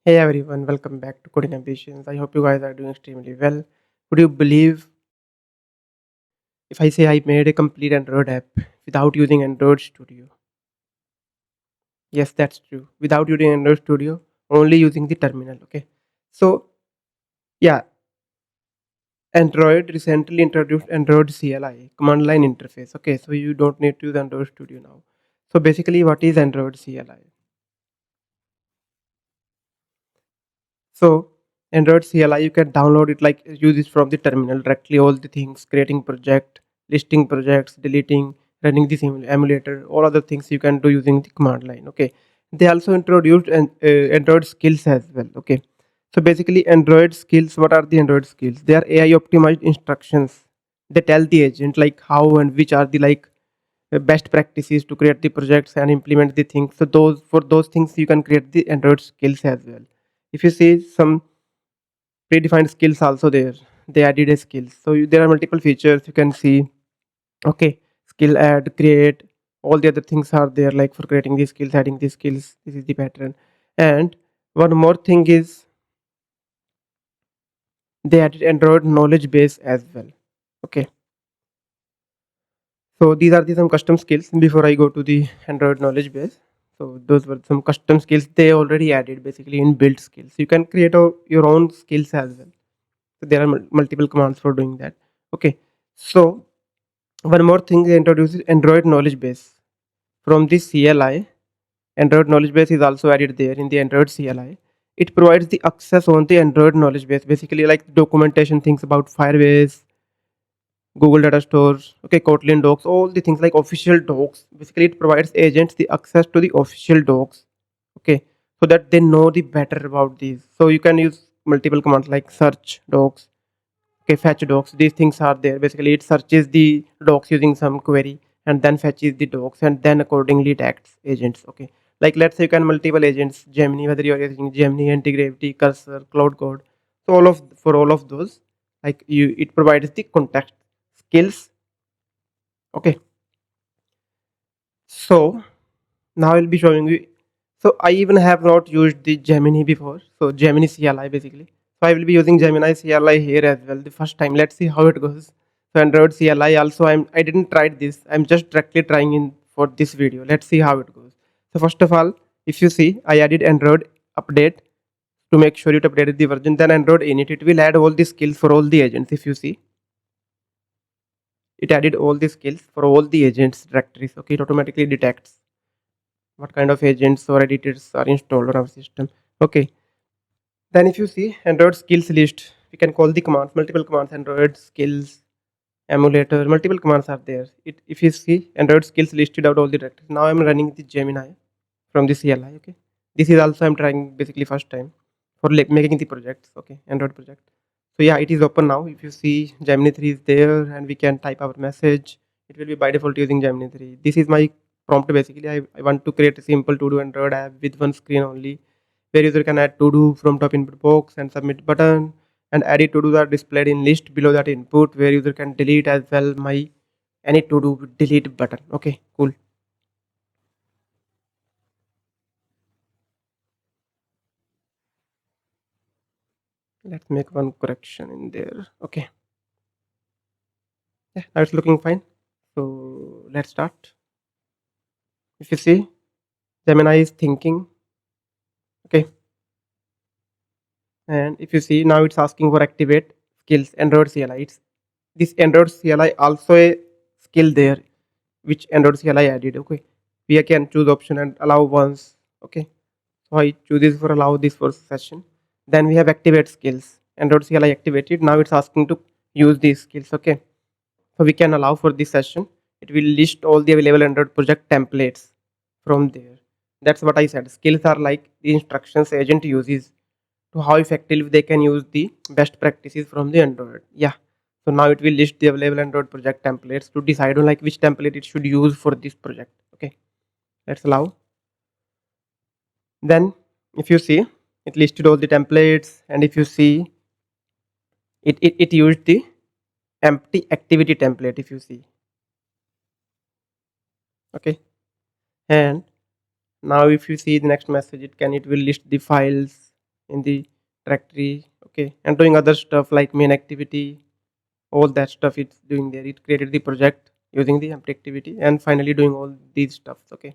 Hey everyone, welcome back to Coding Ambitions. I hope you guys are doing extremely well. Would you believe if I say I made a complete Android app without using Android Studio? Yes, that's true. Without using Android Studio, only using the terminal. Okay. So, yeah, Android recently introduced Android CLI, command line interface. Okay, so you don't need to use Android Studio now. So, basically, what is Android CLI? So Android CLI, you can download it, like use it from the terminal directly. All the things, creating project, listing projects, deleting, running the emulator, all other things you can do using the command line. Okay. They also introduced Android skills as well. Okay. So basically, Android skills. What are the Android skills? They are AI optimized instructions. They tell the agent like how and which are the best practices to create the projects and implement the things. So those for those things you can create the Android skills as well. If you see some predefined skills also there, they added a skills. So there are multiple features you can see. Okay, skill add, create, all the other things are there, like for creating these skills, adding these skills. This is the pattern. And one more thing is they added Android knowledge base as well. Okay, so these are the some custom skills before I go to the Android knowledge base. So those were some custom skills they already added, basically in built skills. You can create your own skills as well. So there are multiple commands for doing that. Okay, so one more thing they introduced is Android knowledge base. From this CLI, Android knowledge base is also added there in the Android CLI. It provides the access on the Android knowledge base, basically like documentation, things about Firebase, Google Data Stores, okay, Kotlin docs, all the things like official docs. Basically, it provides agents the access to the official docs, okay, so that they know the better about these. So you can use multiple commands like search docs, okay, fetch docs. These things are there. Basically, it searches the docs using some query and then fetches the docs and then accordingly it acts agents. Okay, like let's say you can multiple agents, Gemini, whether you are using Gemini, Anti-Gravity, Cursor, Cloud Code. So all of those, like you, it provides the context skills. Okay, so now I'll be showing you. So I even have not used the Gemini before. So Gemini CLI basically. So I will be using Gemini CLI here as well the first time. Let's see how it goes. So Android CLI also I didn't try this. I'm just directly trying in for this video. Let's see how it goes. So first of all, if you see, I added Android update to make sure it updated the version. Then Android init, it will add all the skills for all the agents. If you see, it added all the skills for all the agents directories. Okay, it automatically detects what kind of agents or editors are installed on our system. Okay, then if you see Android skills list, we can call the commands, multiple commands, Android skills, emulator, multiple commands are there. If you see Android skills listed out all the directories. Now I'm running the Gemini from the CLI. Okay, this is also I'm trying basically first time for making the projects. Okay, Android project. So yeah, it is open now. If you see Gemini 3 is there and we can type our message, it will be by default using Gemini 3. This is my prompt basically. I want to create a simple to do Android app with one screen only, where user can add to do from top input box and submit button, and added to do are displayed in list below that input, where user can delete as well my any to do delete button. Okay, cool. Let's make one correction in there. Okay, yeah, now it's looking fine. So let's start. If you see, Gemini is thinking. Okay, and if you see now it's asking for activate skills Android CLI. It's this Android CLI also a skill there, which Android CLI added. Okay, we can choose option and allow once. Okay, so I choose this for allow this for session. Then we have activate skills. Android CLI activated. Now it's asking to use these skills. Okay, so we can allow for this session. It will list all the available Android project templates from there. That's what I said. Skills are like the instructions agent uses to how effectively they can use the best practices from the Android. Yeah. So now it will list the available Android project templates to decide on like which template it should use for this project. Okay. Let's allow. Then if you see, it listed all the templates, and if you see, it used the empty activity template. If you see, okay. And now if you see the next message, it will list the files, in the directory, okay, and doing other stuff like main activity, all that stuff it's doing there. It created the project using the empty activity and finally doing all these stuffs, okay.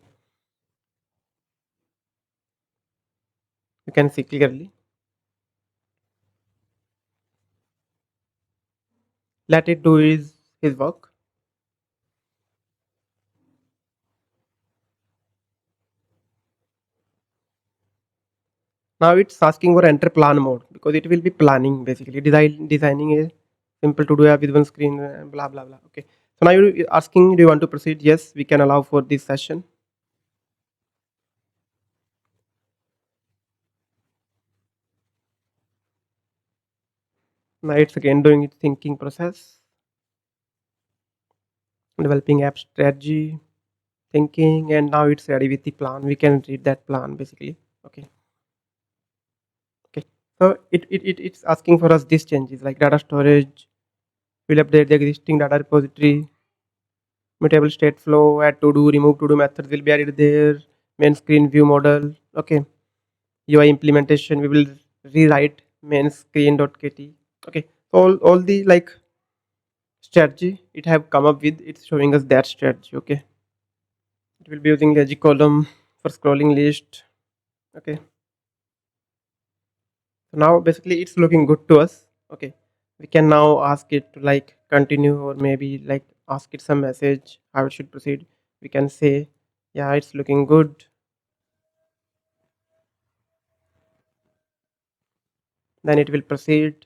You can see clearly. Let it do his work. Now it's asking for enter plan mode because it will be planning basically designing a simple to do app with one screen, blah blah blah. Okay. So now you're asking, do you want to proceed? Yes, we can allow for this session. Now it's again doing its thinking process, developing app strategy, thinking, and now it's ready with the plan. We can read that plan basically. Okay. Okay. So it's asking for us these changes like data storage. We'll update the existing data repository, mutable state flow, add to do, remove to do methods will be added there, main screen view model, okay, UI implementation, we will rewrite main screen.kt, okay, all the like strategy it have come up with, it's showing us that strategy, okay. It will be using the column for scrolling list, okay. So now basically it's looking good to us, okay. We can now ask it to like continue or maybe like ask it some message how it should proceed. We can say yeah, it's looking good. Then it will proceed.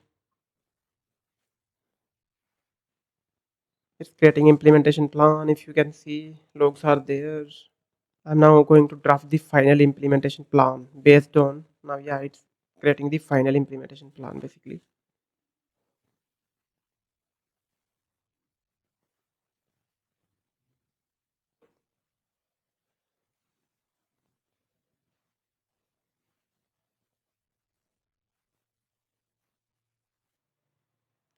It's creating implementation plan. If you can see logs are there. I'm now going to draft the final implementation plan based on now. Yeah, it's creating the final implementation plan basically.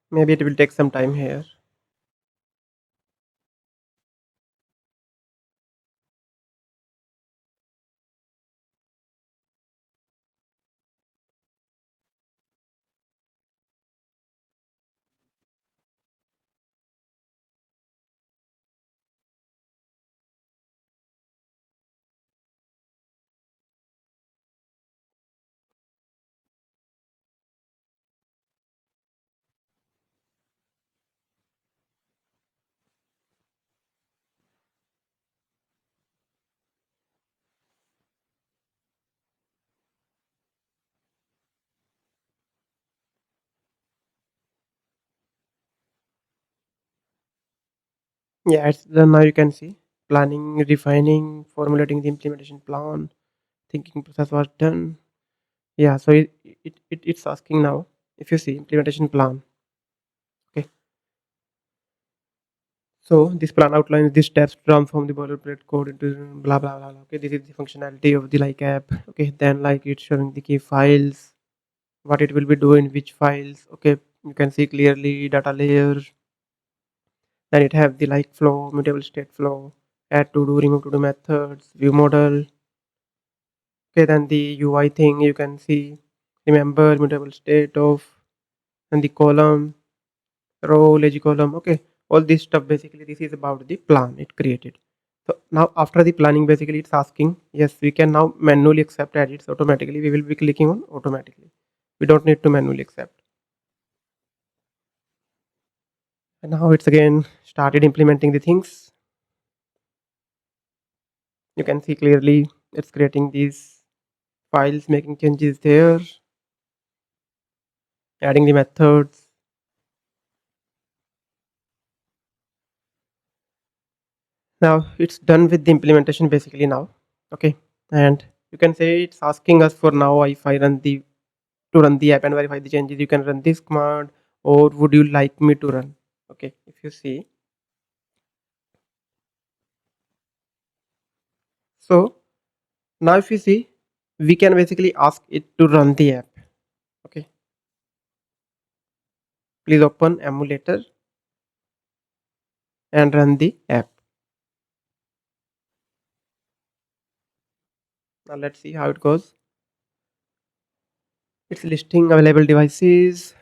Maybe it will take some time here. Yeah, it's done now. You can see planning, refining, formulating the implementation plan, thinking process was done. Yeah, so it's asking now if you see implementation plan. Okay, so this plan outlines the steps to transform the boilerplate code into blah blah blah. Okay, this is the functionality of the like app. Okay, then like it's showing the key files, what it will be doing, which files. Okay, you can see clearly data layer. Then it have the like flow, mutable state flow, add to do, remove to do methods, view model. Okay, then the UI thing you can see. Remember mutable state of and the column row lazy column, okay, all this stuff basically this is about the plan it created. So now after the planning basically it's asking yes we can now manually accept edits automatically, we will be clicking on automatically, we don't need to manually accept. And now it's again started implementing the things. You can see clearly it's creating these files, making changes there, adding the methods. Now it's done with the implementation basically now, okay. And you can say it's asking us for now if I run the to run the app and verify the changes you can run this command or would you like me to run, okay. If you see, so now if you see we can basically ask it to run the app, okay. Please open emulator and run the app. Now let's see how it goes. It's listing available devices.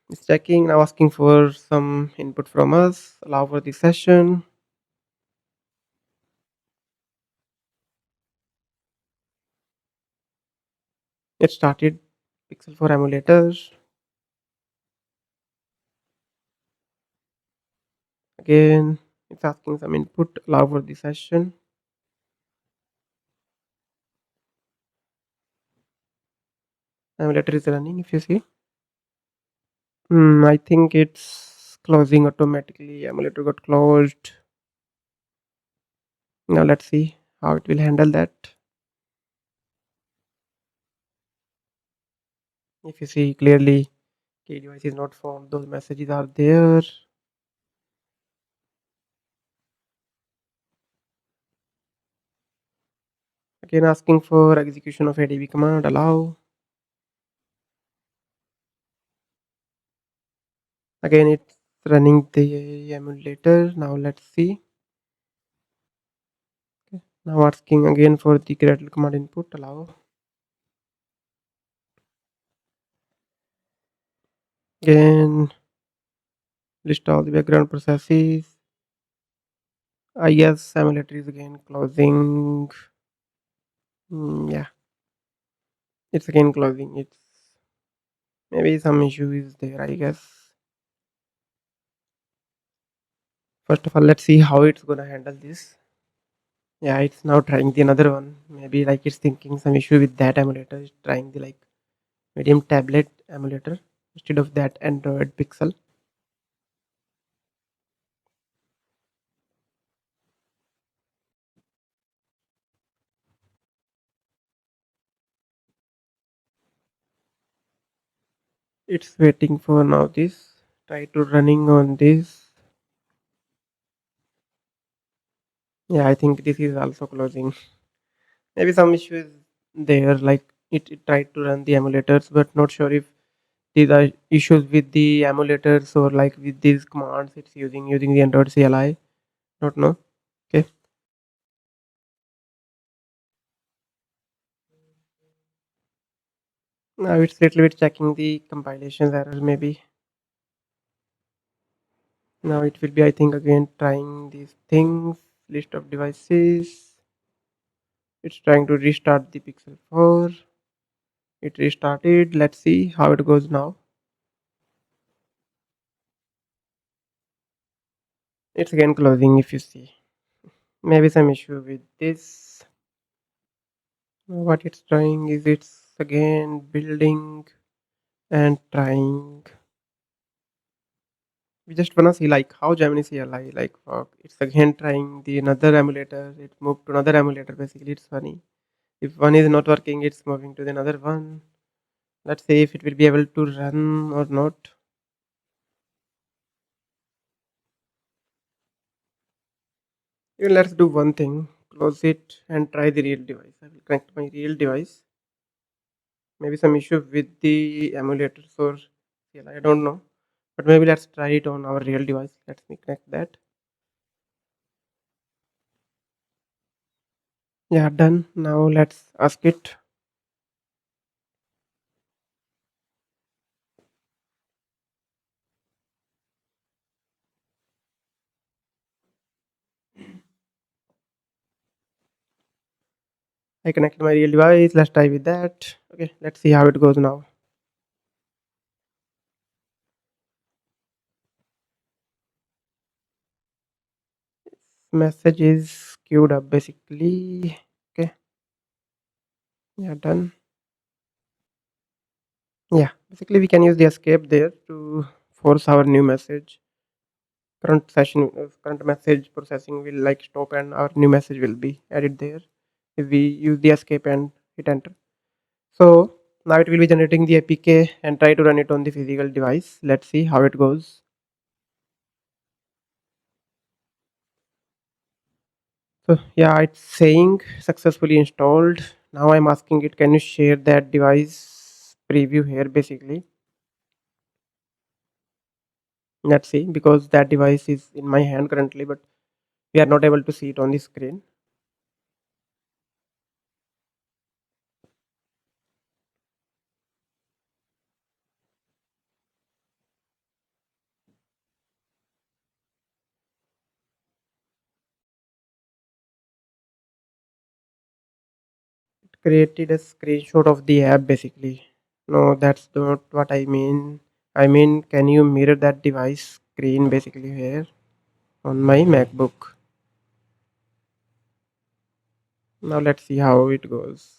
It's checking now, asking for some input from us. Allow for the session. It started. Pixel 4 emulators. Again, it's asking some input. Allow for the session. Emulator is running. If you see, I think it's closing automatically. Emulator got closed. Now let's see how it will handle that. If you see clearly, key device is not found. Those messages are there. Again, asking for execution of adb command. Allow. Again, it's running the emulator. Now let's see. Now asking again for the gradle command input. Allow. Again, list all the background processes. Yes, emulator is again closing. Yeah, it's again closing. It's maybe some issue is there, I guess. First of all, let's see how it's gonna handle this. Yeah, it's now trying the another one. Maybe like it's thinking some issue with that emulator. It's trying the like medium tablet emulator instead of that Android Pixel. It's waiting for now this. Try to running on this. Yeah, I think this is also closing. Maybe some issue is there. Like it tried to run the emulators, but not sure if these are issues with the emulators or like with these commands it's using the Android CLI. Not know. Okay. Now it's little bit checking the compilations error maybe. Now it will be I think again trying these things. List of devices. It's trying to restart the Pixel 4. It restarted. Let's see how it goes now. It's again closing if you see. Maybe some issue with this. What it's trying is it's again building and trying. We just wanna see like how Gemini CLI like work. It's again trying the another emulator. It moved to another emulator. Basically, it's funny. If one is not working, it's moving to the another one. Let's see if it will be able to run or not. Even let's do one thing. Close it and try the real device. I will connect my real device. Maybe some issue with the emulators or CLI. I don't know. But maybe let's try it on our real device. Let me connect that. Yeah, done. Now let's ask it. I connected my real device. Let's try with that. Okay, let's see how it goes now. Message is queued up basically. Okay, yeah, done. Yeah, basically we can use the escape there to force our new message. Current message processing will like stop and our new message will be added there if we use the escape and hit enter. So now it will be generating the APK and try to run it on the physical device. Let's see how it goes. So yeah, it's saying successfully installed. Now I'm asking it, can you share that device preview here basically? Let's see, because that device is in my hand currently, but we are not able to see it on the screen. created a screenshot of the app basically. No, that's not what I mean. I mean, can you mirror that device screen basically here on my MacBook? Now let's see how it goes.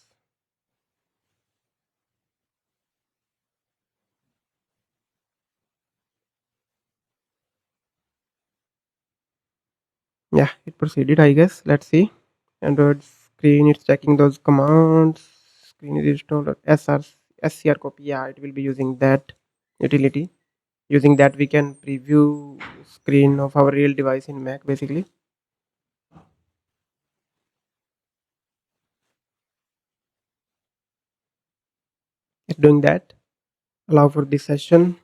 Yeah, it proceeded, I guess. Let's see. Android screen, it's checking those commands. Screen is installed SCR copy. Yeah, it will be using that utility. Using that, we can preview screen of our real device in Mac basically. It's doing that. Allow for this session.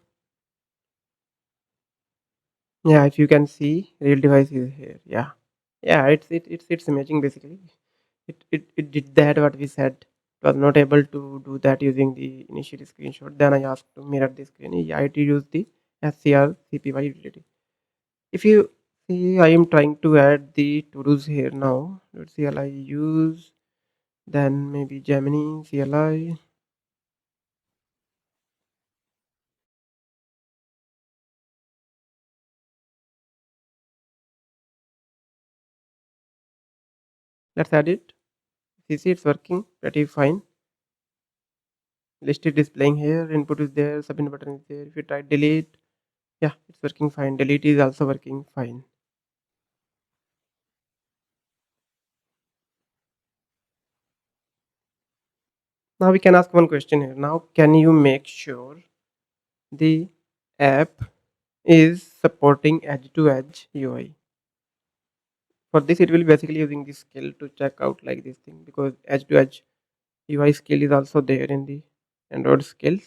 Yeah, if you can see, real device is here. Yeah, yeah, it's imaging basically. It did that what we said. It was not able to do that using the initial screenshot. Then I asked to mirror the screen. Yeah, it used the SCR CPY utility. If you see, I am trying to add the to-dos here now. Let's see, CLI use, then maybe Gemini CLI. Let's add it. See, it's working pretty fine. List is displaying here. Input is there. Submit button is there. If you try delete, yeah, it's working fine. Delete is also working fine. Now we can ask one question here. Now, can you make sure the app is supporting edge to edge UI? For this, it will be basically using this skill to check out like this thing, because edge to edge UI skill is also there in the Android skills.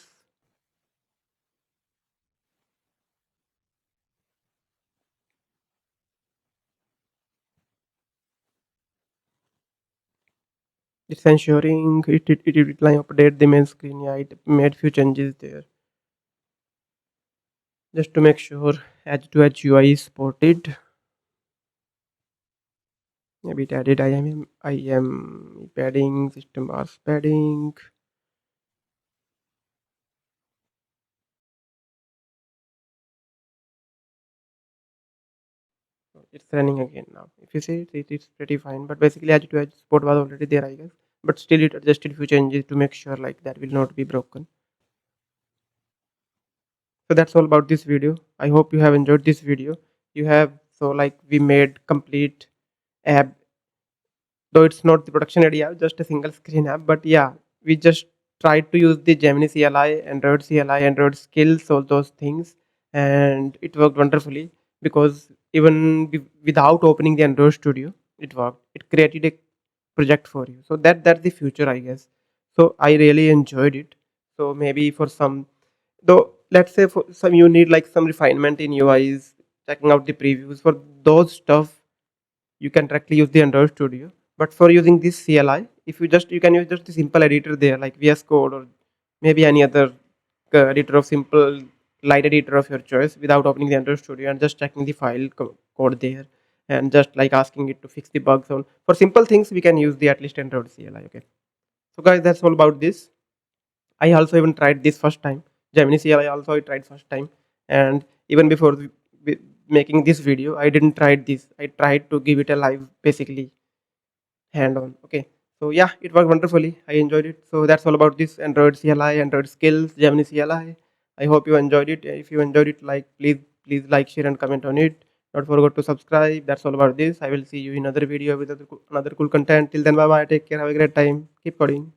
It's ensuring it will update the main screen. Yeah, it made few changes there just to make sure edge to edge UI is supported. Maybe it added IM padding, system bars padding. It's running again now. If you see it's pretty fine. But basically edge to edge support was already there, I guess. But still it adjusted few changes to make sure like that will not be broken. So that's all about this video. I hope you have enjoyed this video. You have, so like we made complete app, though it's not the production ready app, just a single screen app. But yeah, we just tried to use the Gemini CLI, Android CLI, Android skills, all those things, and it worked wonderfully, because even without opening the Android Studio, it worked. It created a project for you. So that's the future, I guess. So I really enjoyed it. So maybe for some, though, let's say for some you need like some refinement in UIs, checking out the previews. For those stuff, you can directly use the Android Studio. But for using this CLI, if you can use just the simple editor there, like VS Code or maybe any other editor of simple light editor of your choice, without opening the Android Studio and just checking the file code there, and just like asking it to fix the bugs on. For simple things, we can use the at least Android CLI. Okay. So guys, that's all about this. I also even tried this first time. Gemini CLI also I tried first time, and even before making this video, I didn't try this. I tried to give it a live, basically hand on. Okay, so yeah, it worked wonderfully. I enjoyed it. So that's all about this Android CLI, Android skills, Gemini CLI. I hope you enjoyed it. If you enjoyed it, like please like, share, and comment on it. Don't forget to subscribe. That's all about this. I will see you in another video with another cool content. Till then, bye bye. Take care. Have a great time. Keep coding.